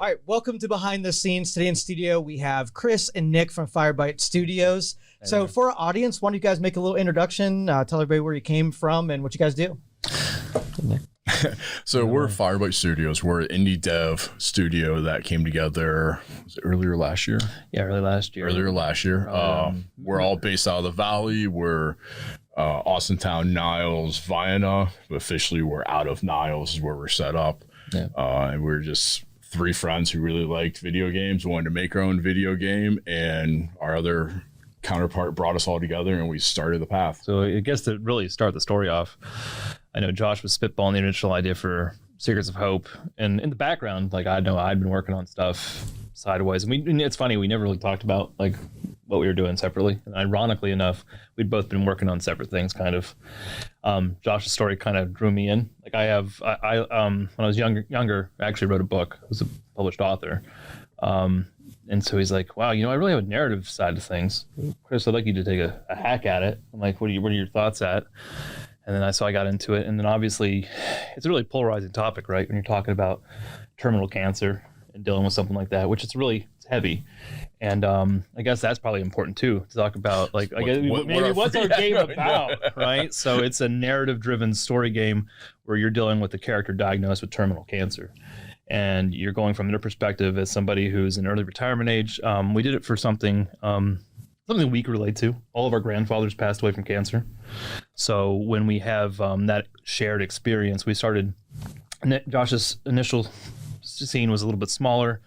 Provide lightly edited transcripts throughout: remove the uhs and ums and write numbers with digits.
All right, welcome to Behind the Scenes. Today in studio, we have Chris and Nick from Fyrebite Studios. So for our audience, why don't you guys make a little introduction, tell everybody where you came from and what you guys do. So we're Fyrebite Studios. We're an indie dev studio that came together earlier last year. Yeah, earlier last year. We're all based out of the Valley. We're Austintown, Niles, Vienna. Officially, we're out of Niles is where we're set up. Yeah. And we're just three friends who really liked video games, wanted to make our own video game, and our other counterpart brought us all together and we started the path. So I guess to really start the story off, I know Josh was spitballing the initial idea for Secrets of Hope, and in the background, like I know I'd been working on stuff sideways, and it's funny, we never really talked about like what we were doing separately, and ironically enough, we'd both been working on separate things kind of. Josh's story kind of drew me in. Like I when I was younger, I actually wrote a book. I was a published author. And so he's like, wow, you know, I really have a narrative side of things. Chris, I'd like you to take a hack at it. I'm like, what are your thoughts at? And then I got into it. And then obviously it's a really polarizing topic, right? When you're talking about terminal cancer and dealing with something like that, which it's heavy. And I guess that's probably important too, to talk about like, what's our game about, right? So it's a narrative driven story game where you're dealing with a character diagnosed with terminal cancer. And you're going from their perspective as somebody who's in early retirement age. We did it for something we could relate to. All of our grandfathers passed away from cancer. So when we have that shared experience, we started, Josh's initial scene was a little bit smaller,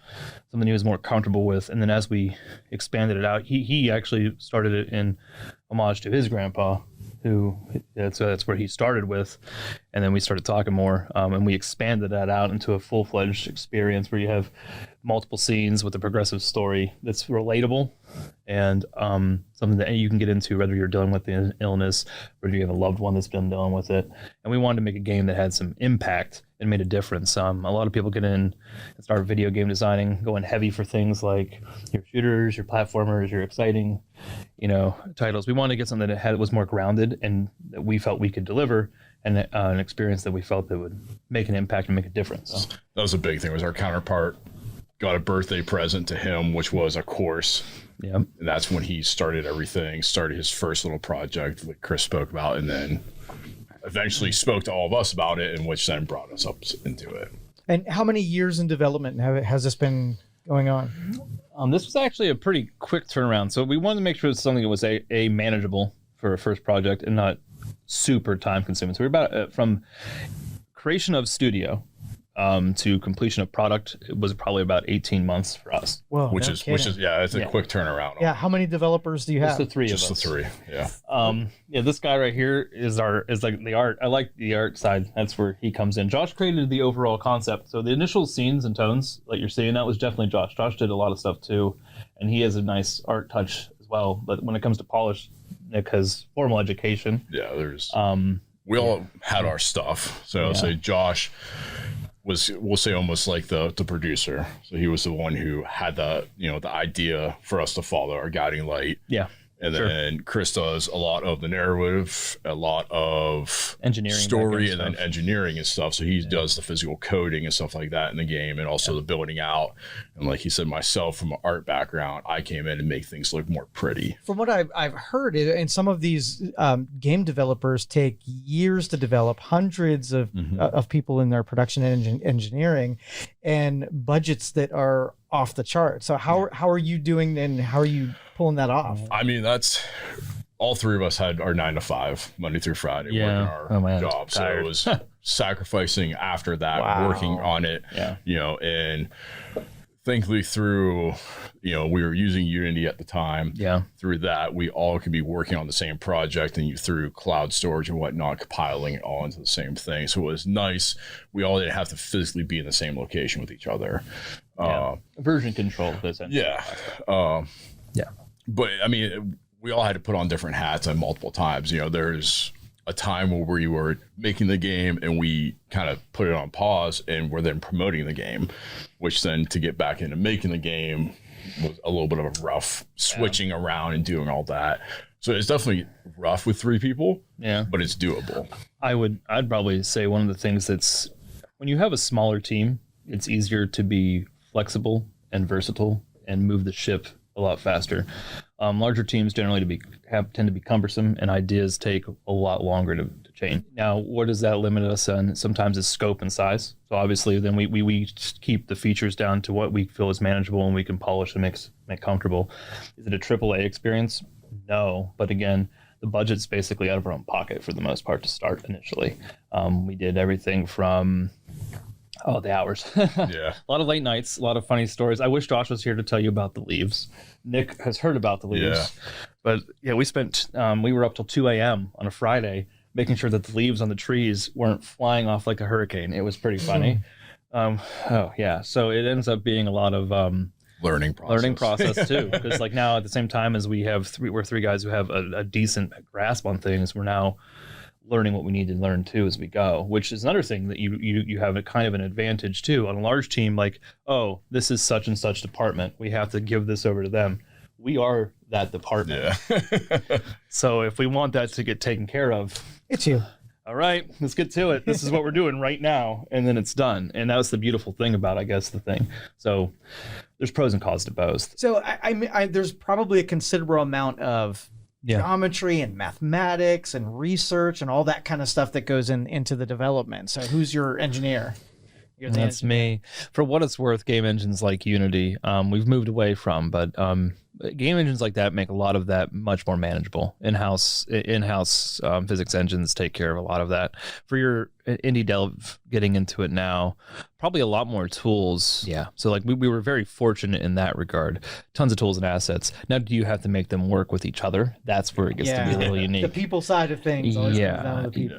something he was more comfortable with. And then as we expanded it out, he actually started it in homage to his grandpa, that's where he started with. And then we started talking more, and we expanded that out into a full-fledged experience where you have multiple scenes with a progressive story that's relatable and something that you can get into whether you're dealing with the illness, whether you have a loved one that's been dealing with it. And we wanted to make a game that had some impact and made a difference. A lot of people get in and start video game designing, going heavy for things like your shooters, your platformers, your exciting, titles. We wanted to get something that was more grounded and that we felt we could deliver, and an experience that we felt that would make an impact and make a difference. So. That was a big thing. Was our counterpart got a birthday present to him, which was a course. Yeah. And that's when he started everything, started his first little project that Chris spoke about, and then eventually spoke to all of us about it, and which then brought us up into it. And how many years in development has this been going on? This was actually a pretty quick turnaround. So we wanted to make sure it's something that was a manageable for a first project and not super time consuming. So we're about from creation of studio to completion of product, it was probably about 18 months for us. Well, which is it's a quick turnaround. Yeah, how many developers do you have? Just the three of us. Just the three, yeah. This guy right here is like the art. I like the art side. That's where he comes in. Josh created the overall concept. So the initial scenes and tones, like you're seeing, that was definitely Josh. Josh did a lot of stuff too, and he has a nice art touch as well. But when it comes to polish, Nick has formal education. Yeah, there's. We all had our stuff. So I'll say Josh was, we'll say, almost like the producer. So he was the one who had the idea for us to follow, our guiding light. Yeah. And then Chris does a lot of the narrative, a lot of engineering, story, and then engineering and stuff. So he does the physical coding and stuff like that in the game, and also the building out. And like he said, myself, from an art background, I came in and make things look more pretty. From what I've heard, and some of these game developers take years to develop, hundreds of people in their production and engineering, and budgets that are off the chart. So how are you doing, and how are you pulling that off? I mean, that's all three of us had our 9 to 5 Monday through Friday working our jobs. So it was sacrificing after that, working on it, and thankfully through, we were using Unity at the time. Yeah. Through that, we all could be working on the same project, and through cloud storage and whatnot, compiling it all into the same thing. So it was nice. We all didn't have to physically be in the same location with each other. Version control, essentially. But I mean, we all had to put on different hats at multiple times. There's a time where we were making the game and we kind of put it on pause, and we're then promoting the game, which then to get back into making the game was a little bit of a rough switching around and doing all that. So it's definitely rough with 3 people, but it's doable. I'd probably say one of the things that's, when you have a smaller team, it's easier to be flexible and versatile and move the ship a lot faster. Larger teams generally tend to be cumbersome, and ideas take a lot longer to change. Now, what does that limit us on? Sometimes is scope and size. So obviously, then we keep the features down to what we feel is manageable and we can polish and make comfortable. Is it a AAA experience? No, but again, the budget's basically out of our own pocket for the most part to start initially. We did everything from the hours. Yeah. A lot of late nights, a lot of funny stories. I wish Josh was here to tell you about the leaves. Nick has heard about the leaves. Yeah. But yeah, we were up till 2 a.m. on a Friday making sure that the leaves on the trees weren't flying off like a hurricane. It was pretty funny. So it ends up being a lot of learning process too, because like now at the same time as we're three guys who have a decent grasp on things, we're now learning what we need to learn too as we go, which is another thing that you have a kind of an advantage too on a large team. Like, oh, this is such and such department, we have to give this over to them. We are that department. Yeah. So if we want that to get taken care of, it's you. All right, let's get to it. This is what we're doing right now, and then it's done. And that's the beautiful thing about, I guess, the thing. So there's pros and cons to both. So I there's probably a considerable amount of geometry and mathematics and research and all that kind of stuff that goes into the development. So who's your engineer? That's me. For what it's worth, game engines like Unity, we've moved away from, but game engines like that make a lot of that much more manageable. In-house physics engines take care of a lot of that. For your indie dev getting into it now, probably a lot more tools. Yeah. So like we were very fortunate in that regard. Tons of tools and assets. Now, do you have to make them work with each other? That's where it gets to be a little unique. The people side of things.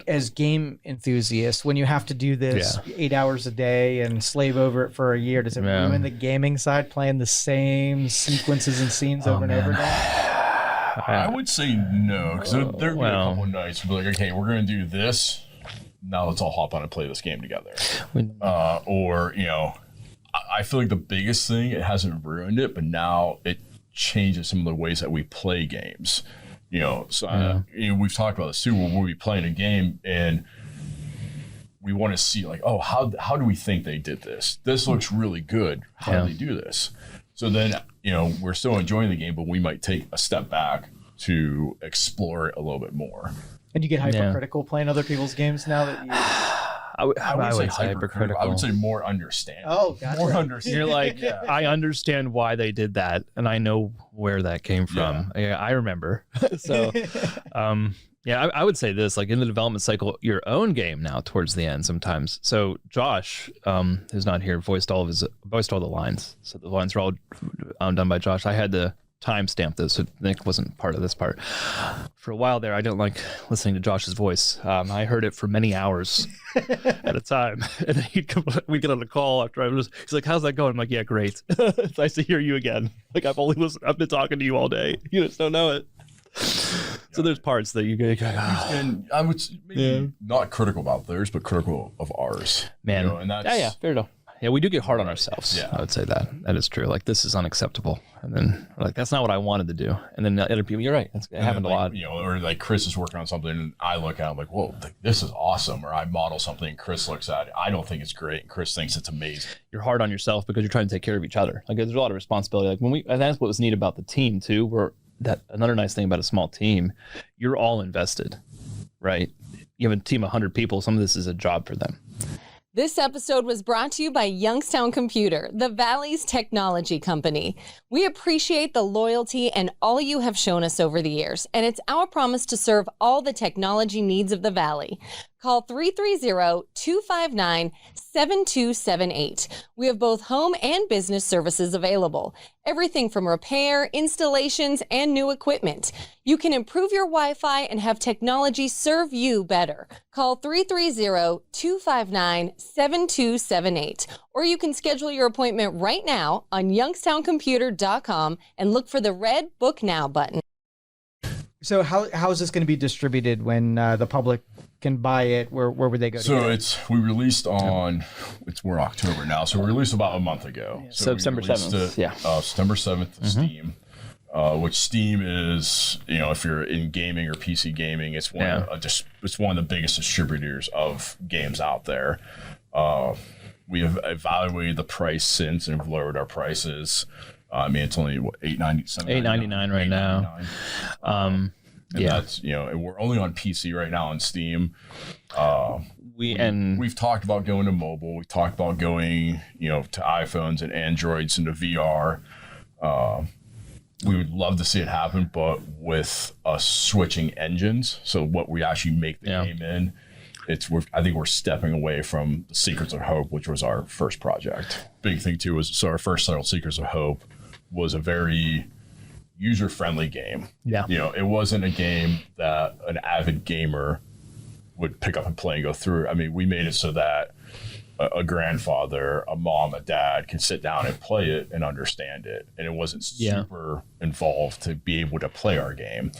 As game enthusiasts, when you have to do this 8 hours a day and slave over it for a year, does it ruin the gaming side, playing the same sequences and scenes over and over again? I would say no, because there'd be a couple of nights where like, okay, we're going to do this. Now let's all hop on and play this game together. Or, I feel like the biggest thing, it hasn't ruined it, but now it changes some of the ways that we play games. So we've talked about this too, where we'll be playing a game and we want to see like, oh, how do we think they did this? This looks really good. How do they do this? So then, we're still enjoying the game, but we might take a step back to explore it a little bit more. And you get hypercritical playing other people's games now that you... I would say hypercritical. I would say more understanding. Oh, gotcha. More understanding. You're like, I understand why they did that, and I know where that came from. Yeah, I remember. So, I would say this, like in the development cycle, your own game now towards the end sometimes. So Josh, who's not here, voiced all the lines. So the lines are all done by Josh. I had to timestamp this, so Nick wasn't part of this part. For a while there, I didn't like listening to Josh's voice. I heard it for many hours at a time, and then we'd get on a call after he's like, "How's that going?" I'm like, "Yeah, great. It's nice to hear you again. Like I've been talking to you all day. You just don't know it." So there's parts that you get, and I would maybe not critical about theirs, but critical of ours. Man, and that's fair enough. Yeah, we do get hard on ourselves. Yeah, I would say that is true. Like, this is unacceptable, and then we're like, that's not what I wanted to do. And then other people, you're right. It happened a lot. Or like Chris is working on something, and I look at it, I'm like, whoa, this is awesome. Or I model something, and Chris looks at it. I don't think it's great, and Chris thinks it's amazing. You're hard on yourself because you're trying to take care of each other. Like, there's a lot of responsibility. Like and that's what was neat about the team too. Another nice thing about a small team, you're all invested, right? You have a team of 100 people. Some of this is a job for them. This episode was brought to you by Youngstown Computer, the Valley's technology company. We appreciate the loyalty and all you have shown us over the years, and it's our promise to serve all the technology needs of the Valley. Call 330-259-7278. We have both home and business services available. Everything from repair, installations, and new equipment. You can improve your Wi-Fi and have technology serve you better. Call 330-259-7278. Or you can schedule your appointment right now on youngstowncomputer.com and look for the red Book Now button. So how is this going to be distributed when the public can buy it? Where would they go? So we're October now. So we released about a month ago. Yeah. So September 7th. September 7th, Steam. Which Steam is, if you're in gaming or PC gaming, it's one of the biggest distributors of games out there. we have evaluated the price since and have lowered our prices. I mean, it's only what, $8.99 right now. And that's, you know, we're only on PC right now on Steam. We've talked about going to mobile. We talked about going, you know, to iPhones and Androids into VR. We would love to see it happen, but with us switching engines, so what we actually make the game in, I think we're stepping away from the Secrets of Hope, which was our first project. Big thing too was, so our first title, Secrets of Hope, was a very user-friendly game. Yeah. You know, it wasn't a game that an avid gamer would pick up and play and go through. I mean, we made it so that a grandfather, a mom, a dad can sit down and play it and understand it. And it wasn't super involved to be able to play our game,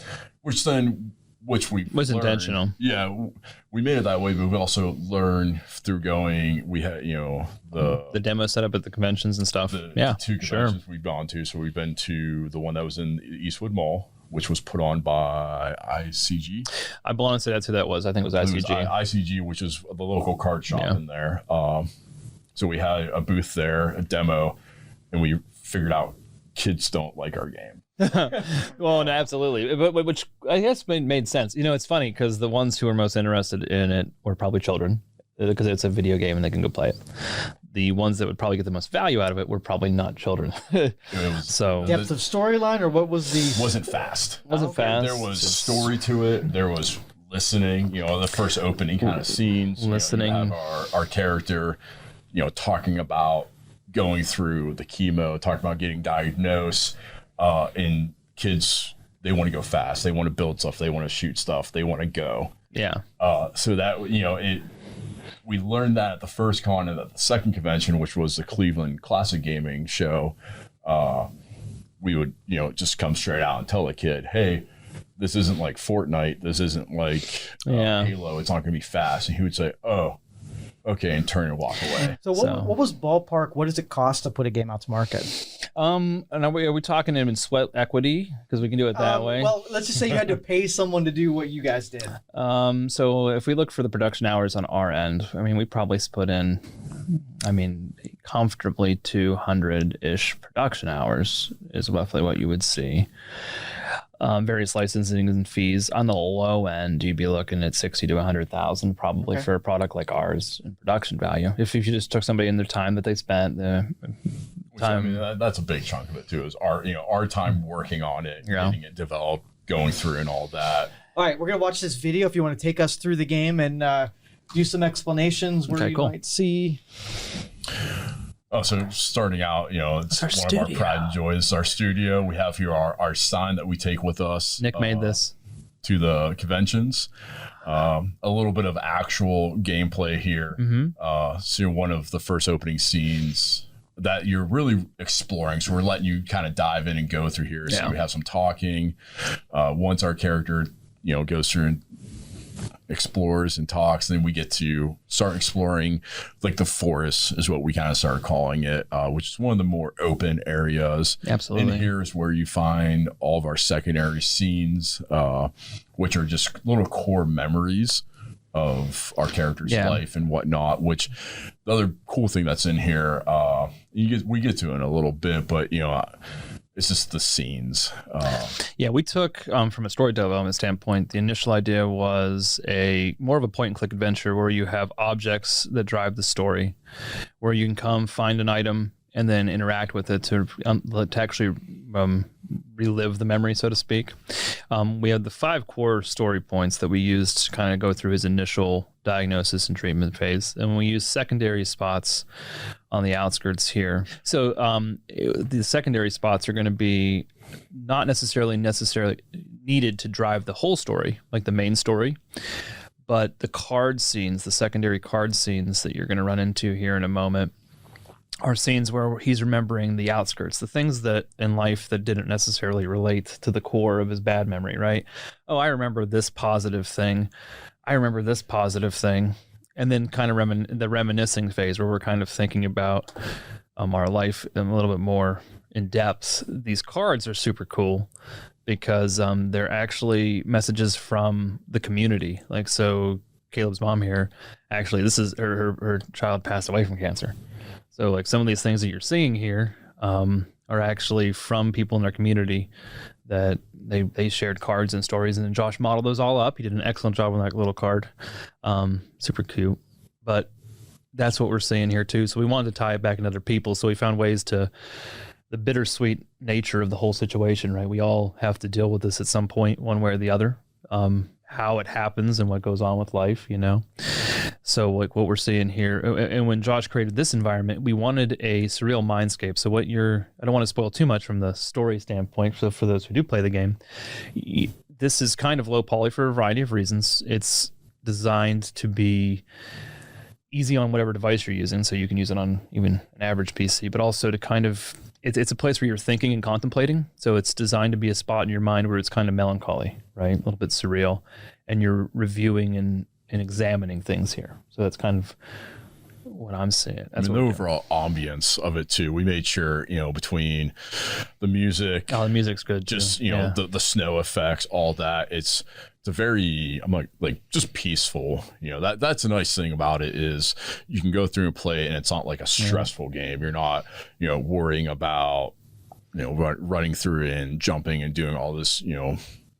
which we was learned, intentional. Yeah, we made it that way, but we also learned through going. We had, you know, the demo setup at the conventions and stuff. The two conventions we've gone to. So we've been to the one that was in Eastwood Mall, which was put on by ICG. I belong to say that's who that was. I think it was ICG. ICG, which is the local card shop in there. So we had a booth there, a demo, and we figured out kids don't like our game. Well, no, absolutely, but which I guess made sense. You know, it's funny because the ones who are most interested in it were probably children, because it's a video game and they can go play it. The ones that would probably get the most value out of it were probably not children. So depth of storyline, or what was the? Wasn't fast. Wasn't fast. There was a story to it. There was listening. You know, the first opening kind of scenes. Listening. You know, you have our character, you know, talking about going through the chemo, talking about getting diagnosed. And kids, they want to go fast. They want to build stuff. They want to shoot stuff. They want to go. Yeah. So that, you know, we learned that at the first con and at the second convention, which was the Cleveland Classic Gaming show. We would, you know, just come straight out and tell the kid, hey, this isn't like Fortnite. This isn't like Halo. It's not going to be fast. And he would say, oh, okay, and turn and walk away. So what was ballpark? What does it cost to put a game out to market? And are we talking in sweat equity? Because we can do it that way. Well, let's just say you had to pay someone to do what you guys did. So if we look for the production hours on our end, I mean, we probably put in, comfortably 200-ish production hours is roughly what you would see. Various licensing and fees. On the low end, you'd be looking at 60 to 100,000 probably for a product like ours in production value. If you just took somebody in their time that they spent, that's a big chunk of it too. Is our time working on it, getting it developed, going through, and all that. All right, we're gonna watch this video. If you want to take us through the game and do some explanations where might see. Oh, so starting out, it's one of our pride and joys. It's our studio. We have here our sign that we take with us. Nick made this to the conventions. A little bit of actual gameplay here. Mm-hmm. So one of the first opening scenes that you're really exploring. So we're letting you kind of dive in and go through here. So we have some talking. Once our character, goes through and explores and talks, and then we get to start exploring like the forest is what we kind of started calling it, which is one of the more open areas. Absolutely. And here's where you find all of our secondary scenes, which are just little core memories of our character's life and whatnot, which the other cool thing that's in here, we get to in a little bit, but it's just the scenes. We took, from a story development standpoint, the initial idea was more of a point and click adventure where you have objects that drive the story, where you can come find an item and then interact with it to actually relive the memory, so to speak. We had the 5 core story points that we used to kind of go through his initial diagnosis and treatment phase. And we used secondary spots on the outskirts here. So the secondary spots are going to be not necessarily needed to drive the whole story, like the main story, but the card scenes, the secondary card scenes that you're going to run into here in a moment, are scenes where he's remembering the outskirts, the things that in life that didn't necessarily relate to the core of his bad memory, right? Oh, I remember this positive thing. I remember this positive thing. And then kind of the reminiscing phase where we're kind of thinking about our life in a little bit more in depth. These cards are super cool because they're actually messages from the community. Like, so Caleb's mom here, actually, this is her child passed away from cancer. So like some of these things that you're seeing here are actually from people in their community that they shared cards and stories, and then Josh modeled those all up. He did an excellent job on that little card. Super cute. But that's what we're seeing here too. So we wanted to tie it back into other people. So we found ways to the bittersweet nature of the whole situation, right? We all have to deal with this at some point, one way or the other. How it happens and what goes on with life, you know? So like what we're seeing here, and when Josh created this environment, we wanted a surreal mindscape. So I don't want to spoil too much from the story standpoint for those who do play the game. This is kind of low poly for a variety of reasons. It's designed to be easy on whatever device you're using, so you can use it on even an average PC, but also to kind of, it's a place where you're thinking and contemplating. So it's designed to be a spot in your mind where it's kind of melancholy, right? A little bit surreal, and you're reviewing and examining things here. So that's kind of what I'm seeing. That's the overall ambience of it too. We made sure, between the music. Oh, the music's good. Just, the snow effects, all that. It's a very, I'm like just peaceful. That's a nice thing about it is you can go through and play it and it's not like a stressful game. You're not, worrying about, running through and jumping and doing all this,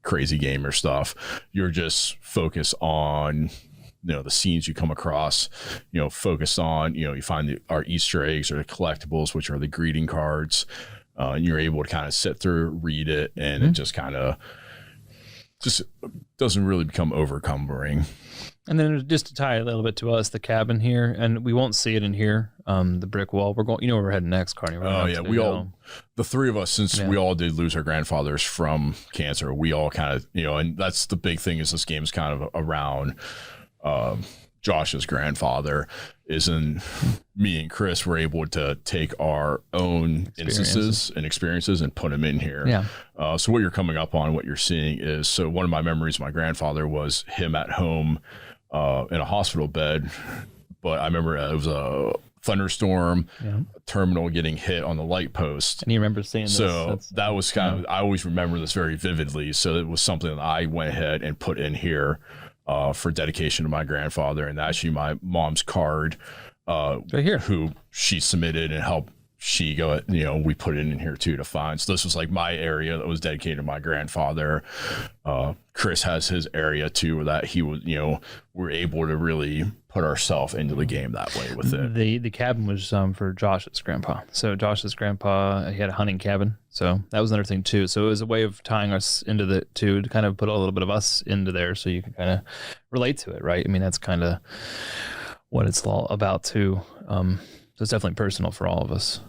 crazy gamer stuff. You're just focused on the scenes you come across, focused on, you find our Easter eggs or the collectibles, which are the greeting cards. And you're able to kind of sit through, read it, and it just kind of just doesn't really become overcumbering. And then just to tie a little bit to us, the cabin here, and we won't see it in here, the brick wall. We're going, where we're heading next, Carney. Oh yeah, the three of us, since we all did lose our grandfathers from cancer, we all kind of, and that's the big thing is this game is kind of around Josh's grandfather. Isn't me and Chris were able to take our own instances and experiences and put them in here. Yeah. So what you're coming up on, what you're seeing is, so one of my memories of my grandfather was him at home in a hospital bed. But I remember it was a thunderstorm, a terminal getting hit on the light post. And you remember seeing this? So that was kind of, I always remember this very vividly. So it was something that I went ahead and put in here for dedication to my grandfather, and actually my mom's card, right here, who she submitted and helped she go, we put it in here too to find. So this was like my area that was dedicated to my grandfather. Chris has his area too, that he was, we're able to really put ourselves into the game that way with it. The cabin was for Josh's grandpa. So Josh's grandpa, he had a hunting cabin. So that was another thing too. So it was a way of tying us into the to kind of put a little bit of us into there, so you can kind of relate to it, right? I mean, that's kind of what it's all about too. So it's definitely personal for all of us.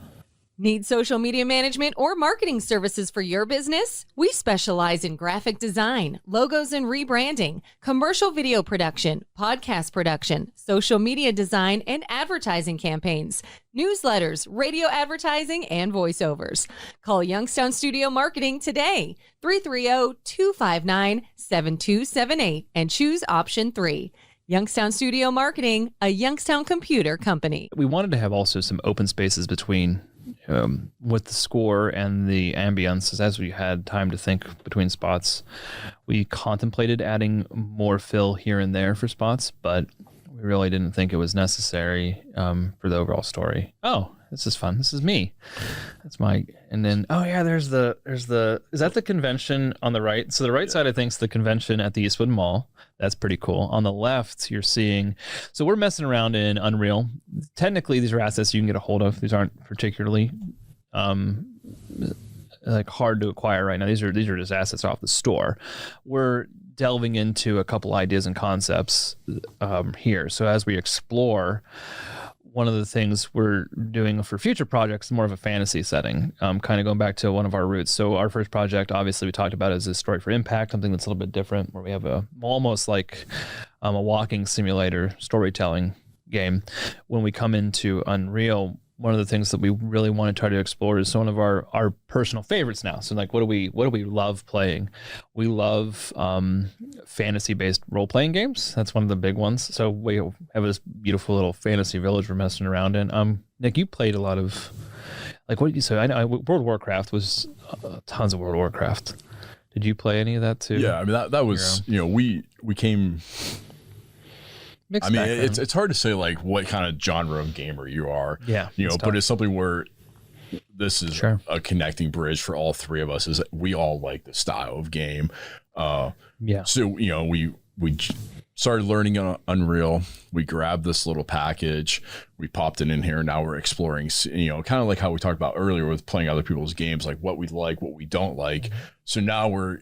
Need social media management or marketing services for your business? We specialize in graphic design, logos and rebranding, commercial video production, podcast production, social media design and advertising campaigns, newsletters, radio advertising, and voiceovers. Call Youngstown Studio Marketing today, 330-259-7278, and choose option 3. Youngstown Studio Marketing, a Youngstown computer company. We wanted to have also some open spaces between with the score and the ambience, as we had time to think between spots. We contemplated adding more fill here and there for spots, but we really didn't think it was necessary for the overall story. Oh, this is fun. This is me. That's my, and then, oh yeah, there's the, is that the convention on the right? So the right side, I think, is the convention at the Eastwood Mall. That's pretty cool. On the left, you're seeing, so we're messing around in Unreal. Technically, these are assets you can get a hold of. These aren't particularly like hard to acquire right now. These are just assets off the store. We're delving into a couple ideas and concepts here. So as we explore, one of the things we're doing for future projects, more of a fantasy setting, kind of going back to one of our roots. So our first project, obviously, we talked about is a Story for Impact, something that's a little bit different, where we have almost like a walking simulator storytelling game. When we come into Unreal, one of the things that we really want to try to explore is one of our personal favorites now. So like, what do we love playing? We love fantasy-based role-playing games. That's one of the big ones. So we have this beautiful little fantasy village we're messing around in. Nick, you played a lot of, like, what did you say? I know World of Warcraft was tons of World of Warcraft. Did you play any of that too? Yeah, I mean that was, we came I mean, it's hard to say like what kind of genre of gamer you are. Yeah. But it's something where this is a connecting bridge for all three of us, is that we all like the style of game. So, we started learning on Unreal. We grabbed this little package. We popped it in here. Now we're exploring, kind of like how we talked about earlier with playing other people's games, like what we like, what we don't like. So now we're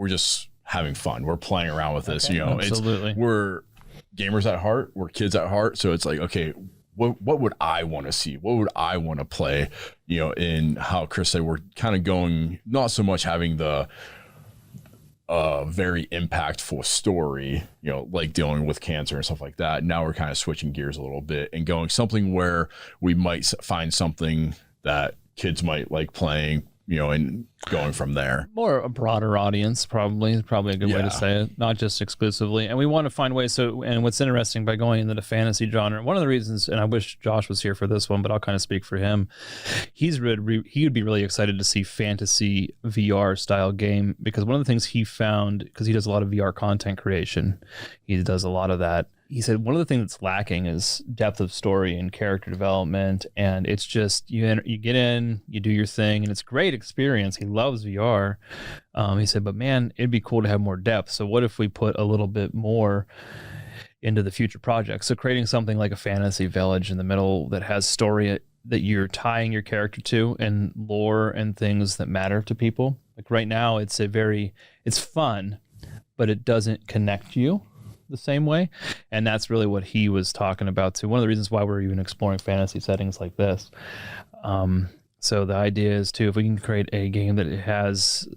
just having fun. We're playing around with this, Absolutely. We're gamers at heart. We're kids at heart. So it's like, okay, what would I want to see? What would I want to play? In how Chris said, we're kind of going, not so much having the very impactful story, like dealing with cancer and stuff like that. Now we're kind of switching gears a little bit and going something where we might find something that kids might like playing, and going from there. More a broader audience, probably a good way to say it, not just exclusively. And we want to find ways. And what's interesting by going into the fantasy genre, one of the reasons, and I wish Josh was here for this one, but I'll kind of speak for him. He would be really excited to see fantasy VR style game, because one of the things he found, because he does a lot of VR content creation, he does a lot of that. He said one of the things that's lacking is depth of story and character development, and it's just you get in, you do your thing, and it's a great experience. He loves VR. He said, but man, it'd be cool to have more depth. So what if we put a little bit more into the future projects? So creating something like a fantasy village in the middle that has story that you're tying your character to, and lore and things that matter to people. Like right now, it's fun, but it doesn't connect you the same way, and that's really what he was talking about too. One of the reasons why we're even exploring fantasy settings like this. So the idea is too, if we can create a game that has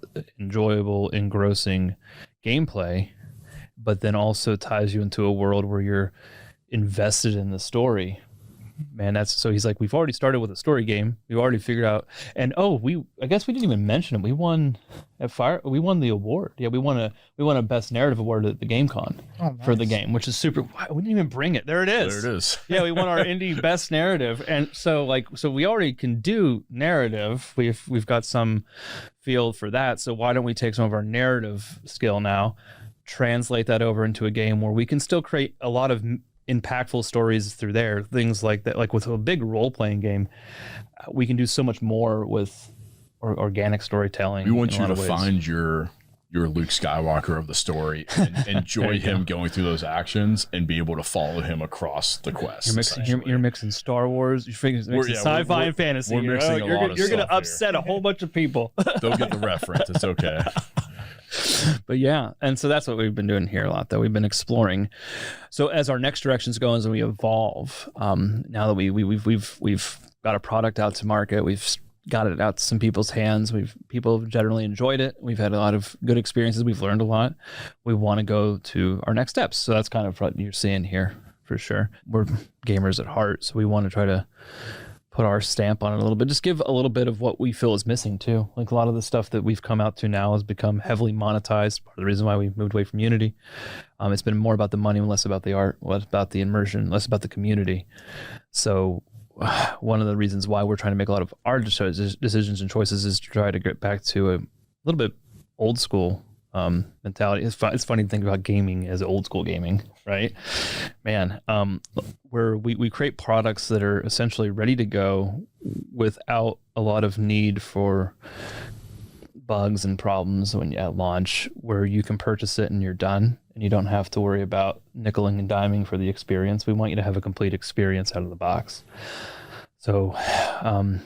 enjoyable, engrossing gameplay, but then also ties you into a world where you're invested in the story. Man, so he's like, we've already started with a story game. We've already figured out, and I guess we didn't even mention it. We won we won the award. Yeah, we won a best narrative award at the GameCon for the game, which is super. We didn't even bring it. There it is. There it is. Yeah, we won our indie best narrative, and so we already can do narrative. We've got some field for that. So why don't we take some of our narrative skill now, translate that over into a game where we can still create a lot of impactful stories through there, things like that. Like with a big role-playing game, we can do so much more with organic storytelling. We want you to find your Luke Skywalker of the story and enjoy him going through those actions and be able to follow him across the quest. You're mixing Star Wars, you're mixing sci-fi and fantasy. We're mixing a lot of You're going to stuff upset a whole bunch of people. They'll get the reference. It's okay. But yeah, and so that's what we've been doing here a lot, that we've been exploring. So as our next directions go, as we evolve, now that we've got a product out to market, we've got it out to some people's hands. People have generally enjoyed it. We've had a lot of good experiences. We've learned a lot. We want to go to our next steps. So that's kind of what you're seeing here for sure. We're gamers at heart, so we want to try to put our stamp on it a little bit, just give a little bit of what we feel is missing too. Like a lot of the stuff that we've come out to now has become heavily monetized. Part of the reason why we moved away from Unity. It's been more about the money and less about the art, less about the immersion, less about the community. So one of the reasons why we're trying to make a lot of our decisions and choices is to try to get back to a little bit old school mentality. It's funny to think about gaming as old school gaming, right? Man, where we create products that are essentially ready to go without a lot of need for bugs and problems at launch, where you can purchase it and you're done and you don't have to worry about nickeling and diming for the experience. We want you to have a complete experience out of the box. So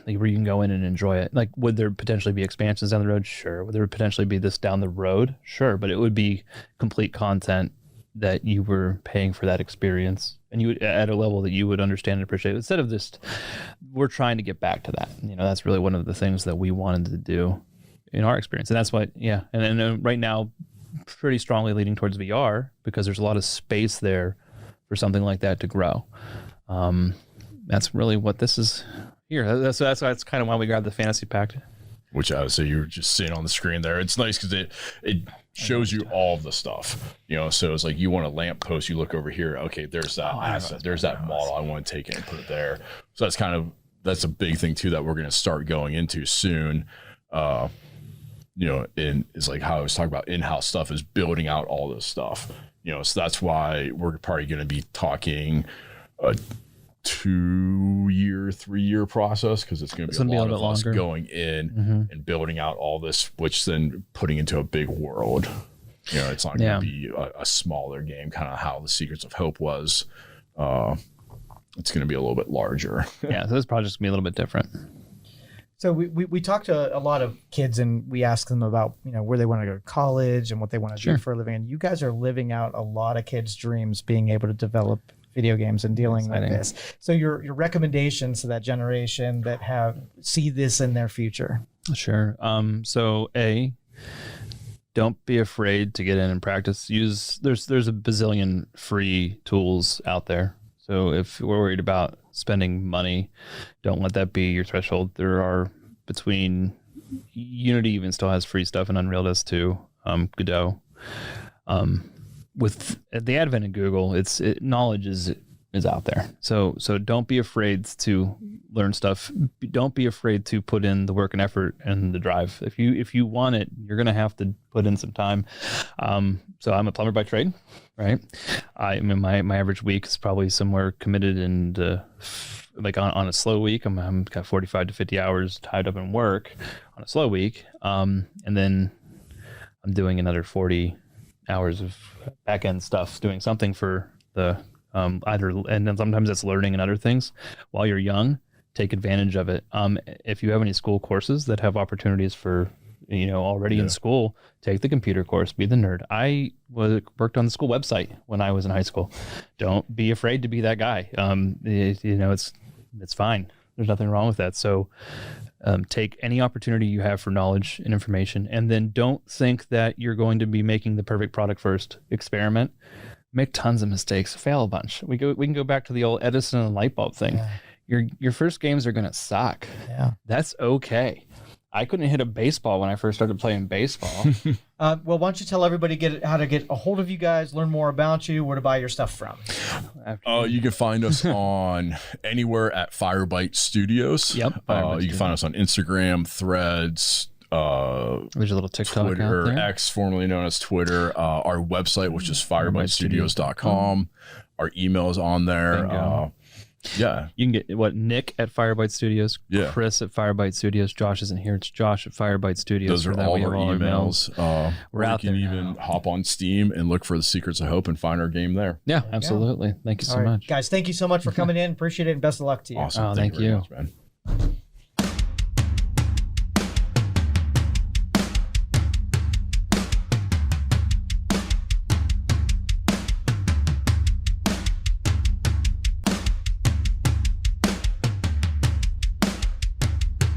where you can go in and enjoy it. Like, would there potentially be expansions down the road? Sure. Would there potentially be this down the road? Sure. But it would be complete content that you were paying for that experience, and you would, at a level that you would understand and appreciate. Instead of just, we're trying to get back to that. That's really one of the things that we wanted to do in our experience. And that's what, yeah. And then right now, pretty strongly leading towards VR, because there's a lot of space there for something like that to grow. That's really what this is here. That's kind of why we grabbed the fantasy pack. Which I would say you're just seeing on the screen there. It's nice because it shows you all of the stuff. So it's like you want a lamppost, you look over here. Okay, there's that asset. There's that model. I want to take it and put it there. So that's a big thing too that we're going to start going into soon. And it's like how I was talking about in-house stuff is building out all this stuff. So that's why we're probably going to be talking a 2-year, 3-year process, because it's going to be a lot of us going in and building out all this, which then putting into a big world. It's not going to be a smaller game, kind of how the Secrets of Hope was. It's going to be a little bit larger. So this project's going to be a little bit different. So we talked to a lot of kids, and we asked them about, where they want to go to college and what they want to do for a living. And you guys are living out a lot of kids' dreams, being able to develop video games and dealing with this. So your recommendations to that generation that see this in their future? Sure. So don't be afraid to get in and practice. There's a bazillion free tools out there. So if we're worried about spending money, don't let that be your threshold. There are Unity even still has free stuff, and Unreal does too. Godot. With the advent of Google, knowledge is out there. So don't be afraid to learn stuff. Don't be afraid to put in the work and effort and the drive. If you want it, you're going to have to put in some time. So I'm a plumber by trade, right? My average week is probably somewhere committed, and like on a slow week, I'm got 45 to 50 hours tied up in work on a slow week. And then I'm doing another 40 hours of back end stuff, doing something for the and then sometimes it's learning and other things. While you're young, take advantage of it. If you have any school courses that have opportunities for already in school, take the computer course, be the nerd. I worked on the school website when I was in high school. Don't be afraid to be that guy. It's fine. There's nothing wrong with that. So take any opportunity you have for knowledge and information, and then don't think that you're going to be making the perfect product first. Experiment, make tons of mistakes, fail a bunch. We can go back to the old Edison and light bulb thing. Your first games are going to suck. That's okay. I couldn't hit a baseball when I first started playing baseball. Well, why don't you tell everybody how to get a hold of you guys, learn more about you, where to buy your stuff from? You can find us on anywhere at Fyrebite Studios. Yep. You can find us on Instagram, Threads, there's a little TikTok Twitter, out there. X, formerly known as Twitter, our website, which is fyrebitestudios.com. Our email is on there. You can get Nick at Fyrebite Studios, Chris at Fyrebite Studios. Josh isn't here. It's Josh at Fyrebite Studios. Those are all our emails. We're out there. You can even hop on Steam and look for the Secrets of Hope and find our game there. Yeah, absolutely. Thank you so much. Guys, thank you so much for coming in. Appreciate it, and best of luck to you. Awesome. Thank you very much, man.